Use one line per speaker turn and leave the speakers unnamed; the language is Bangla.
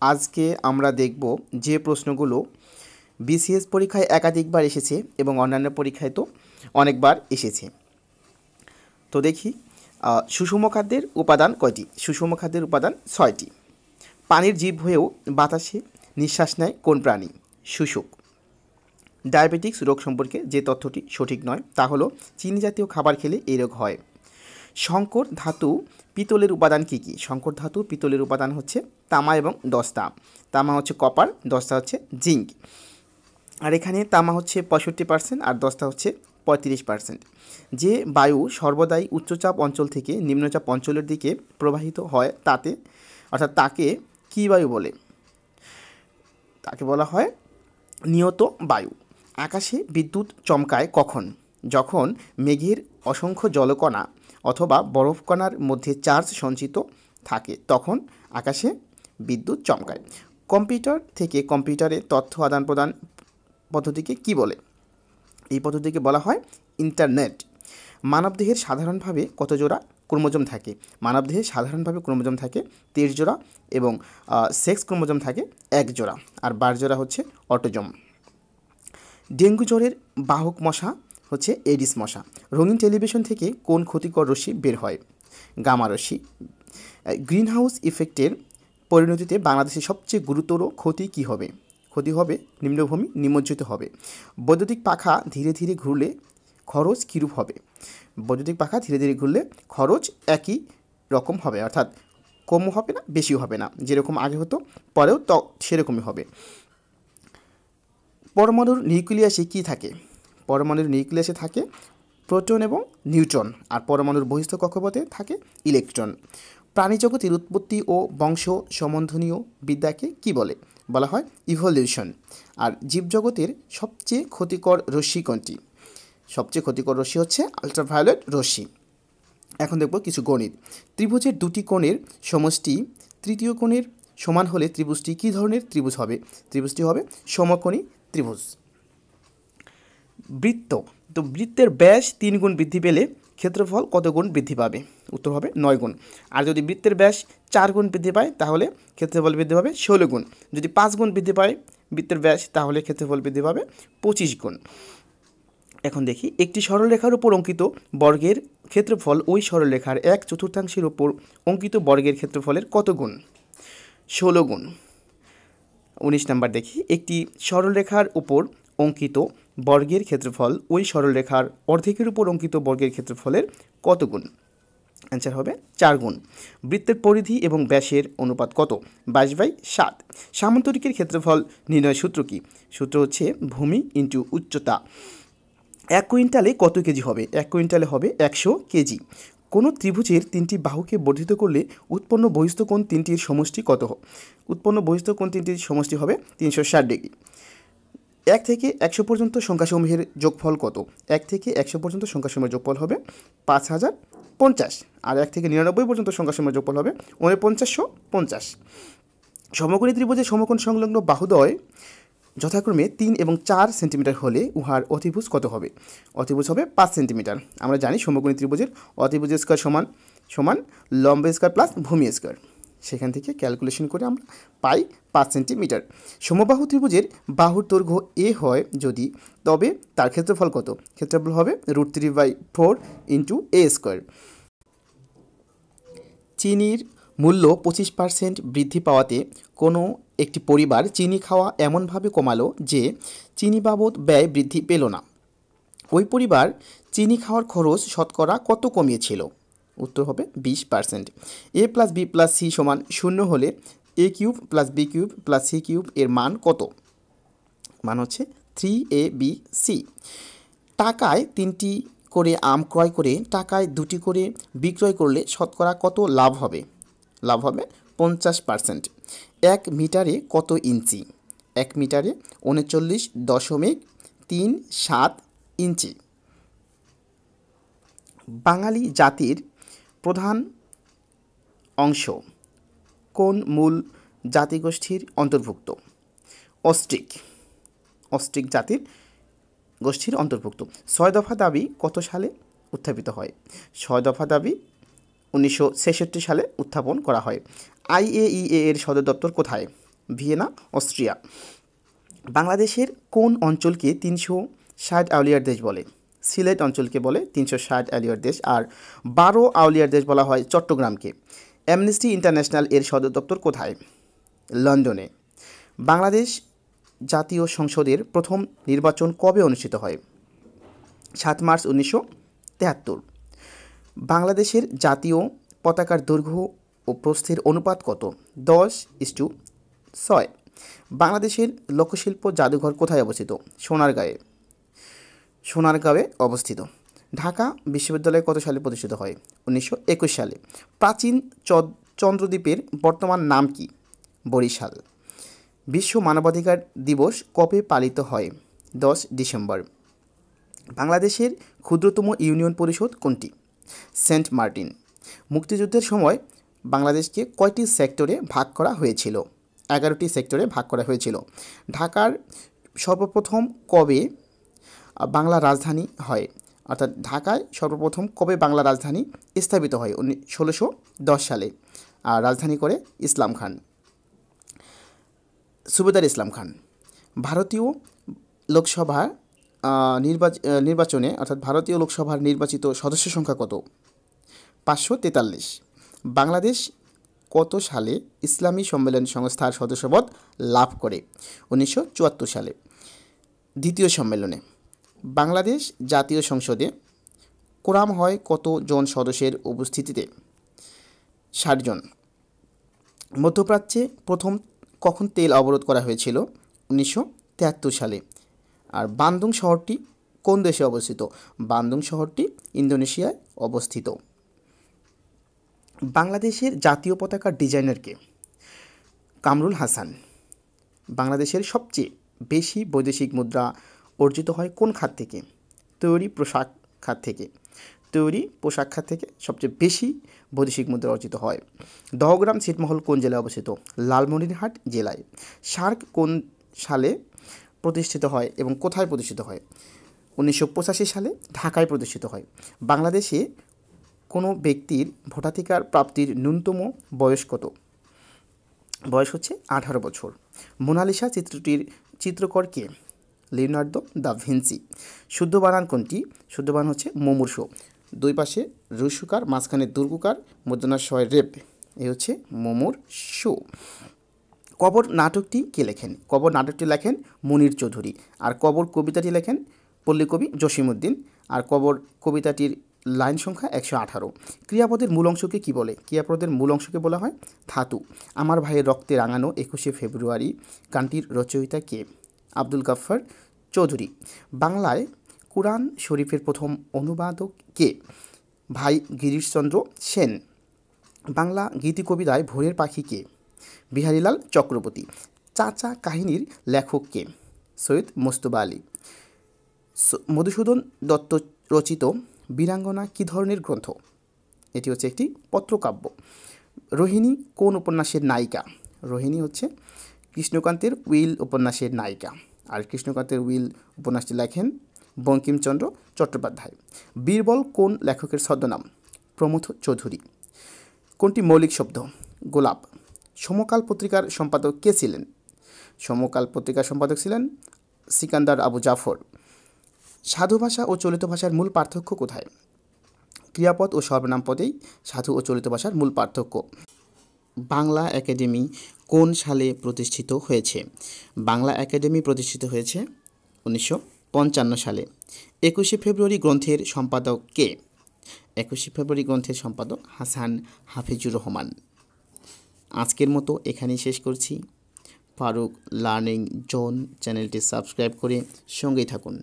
আজকে আমরা দেখব যে প্রশ্নগুলো বিসিএস পরীক্ষায় একাধিকবার এসেছে এবং অন্যান্য পরীক্ষায় তো অনেকবার এসেছে। তো দেখি, সুষম খাদ্যের উপাদান কয়টি? সুষম খাদ্যের উপাদান 6টি। পানির জীব হয়েও বাতাসে নিঃশ্বাস নেয় কোন প্রাণী? শুশুক। ডায়াবেটিক্স রোগ সম্পর্কে যে তথ্যটি সঠিক নয় তা হলো চিনি জাতীয় খাবার খেলে এই রোগ হয়। সংকর ধাতু পিতলের উপাদান কী কী? সংকর ধাতু পিতলের উপাদান হচ্ছে তামা এবং দস্তা। তামা হচ্ছে কপার, দস্তা হচ্ছে জিঙ্ক। আর এখানে তামা হচ্ছে 65% আর দস্তা হচ্ছে 35%। যে বায়ু সর্বদাই উচ্চচাপ অঞ্চল থেকে নিম্নচাপ অঞ্চলের দিকে প্রবাহিত হয় তাকে কী বায়ু বলে? তাকে বলা হয় নিয়ত বায়ু। আকাশে বিদ্যুৎ চমকায় কখন? যখন মেঘের অসংখ্য জলকণা অথবা বরফকণার মধ্যে চার্জ সঞ্চিত থাকে তখন আকাশে বিদ্যুৎ চমকায়। কম্পিউটার থেকে কম্পিউটারে তথ্য আদান প্রদান পদ্ধতিকে কি বলে? এই পদ্ধতিকে বলা হয় ইন্টারনেট। মানবদেহের সাধারণভাবে কত জোড়া ক্রোমোজোম থাকে? মানবদেহে সাধারণভাবে ক্রোমোজোম থাকে 23 জোড়া এবং সেক্স ক্রোমোজোম থাকে 1 জোড়া, আর 12 জোড়া হচ্ছে অটোজোম। ডেঙ্গু জ্বরের বাহক মশা হচ্ছে এডিস মশা। রঙিন টেলিভিশন থেকে কোন ক্ষতিকর রশ্মি বের হয়? গামা রশ্মি। গ্রিনহাউস ইফেক্টের পরিণতিতে বাংলাদেশের সবচেয়ে গুরুতর ক্ষতি কী হবে? ক্ষতি হবে নিম্নভূমি নিমজ্জিত হবে। বৈদ্যুতিক পাখা ধীরে ধীরে ঘুরলে খরচ কীরূপ হবে? বৈদ্যুতিক পাখা ধীরে ধীরে ঘুরলে খরচ একই রকম হবে, অর্থাৎ কমও হবে না বেশিও হবে না, যেরকম আগে হতো পরেও সেরকমই হবে। পরমাণুর নিউক্লিয়াসে কী থাকে? পরমাণুর নিউক্লিয়াসে থাকে প্রোটন এবং নিউট্রন, আর পরমাণুর বহিস্থ কক্ষপথে থাকে ইলেকট্রন। প্রাণীজগতের উৎপত্তি ও বংশ সম্বন্ধনীয় বিদ্যাকে কি বলে? বলা হয় ইভলিউশন। আর জীবজগতের সবচেয়ে ক্ষতিকর রশ্মি কোনটি? সবচেয়ে ক্ষতিকর রশ্মি হচ্ছে আলট্রাভায়োলেট রশ্মি। এখন দেখব কিছু গণিত। ত্রিভুজের দুটি কোণের সমষ্টি তৃতীয় কোণের সমান হলে ত্রিভুজটি কী ধরনের ত্রিভুজ হবে? ত্রিভুজটি হবে সমকোণী ত্রিভুজ। বৃত্ত, তো বৃত্তের ব্যাস 3 গুণ বৃদ্ধি পেলে ক্ষেত্রফল কত গুণ বৃদ্ধি পাবে? উত্তর হবে 9 গুণ। আর যদি বৃত্তের ব্যাস 4 গুণ বৃদ্ধি পায় তাহলে ক্ষেত্রফল বৃদ্ধি পাবে 16 গুণ। যদি 5 গুণ বৃদ্ধি পায় বৃত্তের ব্যাস তাহলে ক্ষেত্রফল বৃদ্ধি পাবে 25 গুণ। এখন দেখি, একটি সরলরেখার উপর অঙ্কিত বর্গের ক্ষেত্রফল ওই সরলরেখার 1/4 উপর অঙ্কিত বর্গের ক্ষেত্রফলের কত গুণ? 16 গুণ। 19 নাম্বার দেখি, একটি সরলরেখার উপর অঙ্কিত বর্গের ক্ষেত্রফল ওই সরলরেখার অর্ধেকের উপর অঙ্কিত বর্গের ক্ষেত্রফলের কত গুণ? অ্যান্সার হবে 4 গুণ। বৃত্তের পরিধি এবং ব্যাসের অনুপাত কত? 22/7। সামান্তরিকের ক্ষেত্রফল নির্ণয় সূত্র কি? সূত্র হচ্ছে ভূমি ইন্টু উচ্চতা। 1 কুইন্টালে কত কেজি হবে? 1 কুইন্টালে হবে 100 কেজি। কোনো ত্রিভুজের 3টি বাহুকে বর্ধিত করলে উৎপন্ন বহিস্থ কোণ 3টির সমষ্টি কত? উৎপন্ন বহিস্থ কোণ 3টির সমষ্টি হবে 360 ডিগ্রি। 1 থেকে 100 পর্যন্ত সংখ্যাসমূহের যোগফল কত? 1 থেকে 100 পর্যন্ত সংখ্যাসমূহের যোগফল হবে 5050, আর 1 থেকে 99 পর্যন্ত সংখ্যাসমূহের যোগফল হবে 4950। সমকোণী ত্রিভুজের সমকোণ সংলগ্ন বাহুদ্বয় যথাক্রমে 3 এবং 4 সেন্টিমিটার হলে উহার অতিভুজ কত হবে? অতিভুজ হবে 5 সেন্টিমিটার। আমরা জানি সমকোণী ত্রিভুজের অতিভুজ স্কয়ার সমান লম্ব স্কয়ার প্লাস ভূমি স্কয়ার। সেখান থেকে ক্যালকুলেশন করে আমরা পাই 5 সেন্টিমিটার। সমবাহু ত্রিভুজের বাহুর দৈর্ঘ্য এ হয় যদি, তবে তার ক্ষেত্রফল কত? ক্ষেত্রফল হবে √3/4 ইন্টু এ স্কয়ার। চিনির মূল্য 25% বৃদ্ধি পাওয়াতে কোনো একটি পরিবার চিনি খাওয়া এমনভাবে কমালো যে চিনি বাবদ ব্যয় বৃদ্ধি পেল না। ওই পরিবার চিনি খাওয়ার খরচ শতকরা কত কমিয়েছিল? উত্তর হবে 20%। a + b + c = 0 হলে a³ + b³ + c³ এর মান কত? মান হচ্ছে 3abc। টাকায় 3টি করে আম ক্রয় করে টাকায় 2টি করে বিক্রয় করলে শতকরা কত লাভ হবে? লাভ হবে 50%। 1 মিটারে কত ইঞ্চি? 1 মিটারে 39.37 ইঞ্চি। বাঙালি জাতির প্রধান অংশ কোন মূল জাতিগোষ্ঠীর অন্তর্ভুক্ত? অস্ট্রিক জাতির গোষ্ঠীর অন্তর্ভুক্ত। 6 দফা দাবি কত সালে উত্থাপিত হয়? 6 দফা দাবি 1966 সালে উত্থাপন করা হয়। IAEA এর সদর দপ্তর কোথায়? Vienna, Austria. বাংলাদেশের কোন অঞ্চলকে 360 আউলিয়ার দেশ বলে? সিলেট অঞ্চলকে বলে 360 আউলিয়ার দেশ। আর 12 আউলিয়ার দেশ বলা হয় চট্টগ্রামকে। অ্যামনেস্টি ইন্টারন্যাশনাল এর সদর দপ্তর কোথায়? লন্ডনে। বাংলাদেশ জাতীয় সংসদের প্রথম নির্বাচন কবে অনুষ্ঠিত হয়? 7 মার্চ 1973। বাংলাদেশের জাতীয় পতাকার দৈর্ঘ্য ও প্রস্থের অনুপাত কত? 10:6। বাংলাদেশের লোকশিল্প জাদুঘর কোথায় অবস্থিত? সোনারগাঁয়ে অবস্থিত। ঢাকা বিশ্ববিদ্যালয় কত সালে প্রতিষ্ঠিত হয়? 1921 সালে। প্রাচীন চন্দ্রদ্বীপের বর্তমান নাম কি? বরিশাল। বিশ্ব মানবাধিকার দিবস কবে পালিত হয়? 10 ডিসেম্বর। বাংলাদেশের ক্ষুদ্রতম ইউনিয়ন পরিষদ কোনটি? Saint Martin. মুক্তিযুদ্ধের সময় বাংলাদেশকে কয়টি সেক্টরে ভাগ করা হয়েছিল? 11টি সেক্টরে ভাগ করা হয়েছিল। ঢাকার সর্বপ্রথম কবে বাংলা রাজধানী হয়? অর্থাৎ ঢাকায় সর্বপ্রথম কবে বাংলা রাজধানী স্থাপিত হয়? 1610 সালে। আর রাজধানী করে সুবেদার ইসলাম খান। ভারতীয় লোকসভার নির্বাচনে অর্থাৎ ভারতীয় লোকসভার নির্বাচিত সদস্য সংখ্যা কত? 543। বাংলাদেশ কত সালে ইসলামী সম্মেলন সংস্থার সদস্যপদ লাভ করে? 1974 সালে। দ্বিতীয় সম্মেলনে বাংলাদেশ জাতীয় সংসদে কোরাম হয় কত জন সদস্যের উপস্থিতিতে? 60 জন। মধ্যপ্রাচ্যে প্রথম কখন তেল অবরোধ করা হয়েছিল? 1973 সালে। আর বান্দুং শহরটি কোন দেশে অবস্থিত? বান্দুং শহরটি ইন্দোনেশিয়ায় অবস্থিত। বাংলাদেশের জাতীয় পতাকার ডিজাইনার কে? কামরুল হাসান। বাংলাদেশের সবচেয়ে বেশি বৈদেশিক মুদ্রা অর্জিত হয় কোন খাত থেকে? তৈরি পোশাক খাত থেকে সবচেয়ে বেশি বৈদেশিক মুদ্রা অর্জিত হয়। দহগ্রাম ছিটমহল কোন জেলায় অবস্থিত? লালমনিরহাট জেলায়। সার্ক কোন সালে প্রতিষ্ঠিত হয় এবং কোথায় প্রতিষ্ঠিত হয়? 1985 সালে ঢাকায় প্রতিষ্ঠিত হয়। বাংলাদেশে কোনো ব্যক্তির ভোটাধিকার প্রাপ্তির ন্যূনতম বয়স কত? বয়স হচ্ছে 18 বছর। মোনালিসা চিত্রটির চিত্রকর কে? Leonardo da Vinci. শুদ্ধ বানান কোনটি? শুদ্ধ বানান হচ্ছে মুমূর্ষু। দুই পাশে রুসুকার, মাঝখানে দুর্গুকার, মধ্যনাশয় রেপ, এই হচ্ছে মুমূর্ষু। কবর নাটকটি কে লেখেন? কবর নাটকটি লেখেন মুনির চৌধুরী। আর কবর কবিতাটি লেখেন পল্লীকবি জসিমউদ্দিন। আর কবর কবিতাটির লাইন সংখ্যা 118। ক্রিয়াপদের মূল অংশকে কী বলে? ক্রিয়াপদের মূল অংশকে বলা হয় ধাতু। আমার ভাইয়ের রক্তে রাঙানো 21শে ফেব্রুয়ারি গানটির রচয়িতা কে? আব্দুল গাফফার চৌধুরী। বাংলায় কুরআন শরীফের প্রথম অনুবাদক কে? ভাই গিরিশচন্দ্র সেন। বাংলা গীতিকবিতায় ভোরের পাখি কে? বিহারীলাল চক্রবর্তী। চাচা কাহিনীর লেখক কে? সৈয়দ মোস্তফা আলী। মধুসূদন দত্ত রচিত বীরাঙ্গনা কী ধরনের গ্রন্থ? এটি হচ্ছে একটি পত্রকাব্য। রোহিণী কোন উপন্যাসের নায়িকা? রোহিণী হচ্ছে কৃষ্ণকান্তের উইল উপন্যাসের নায়িকা। আর কৃষ্ণকান্তের উইল উপন্যাসটি লেখেন বঙ্কিমচন্দ্র চট্টোপাধ্যায়। বীরবল কোন লেখকের ছদ্মনাম? প্রমথ চৌধুরী। কোনটি মৌলিক শব্দ? গোলাপ। সমকাল পত্রিকার সম্পাদক কে ছিলেন? সমকাল পত্রিকার সম্পাদক ছিলেন সিকান্দার আবু জাফর। সাধু ভাষা ও চলিত ভাষার মূল পার্থক্য কোথায়? ক্রিয়াপদ ও সর্বনাম পদেই সাধু ও চলিত ভাষার মূল পার্থক্য। বাংলা একাডেমি কোন সালে প্রতিষ্ঠিত হয়েছে? বাংলা একাডেমি প্রতিষ্ঠিত হয়েছে 1955 সালে। 21শে ফেব্রুয়ারি গ্রন্থের সম্পাদক কে? 21শে ফেব্রুয়ারি গ্রন্থের সম্পাদক হাসান হাফিজুর রহমান। আজকের মতো এখানেই শেষ করছি। ফারুক লার্নিং জোন চ্যানেলটি সাবস্ক্রাইব করে সঙ্গেই থাকুন।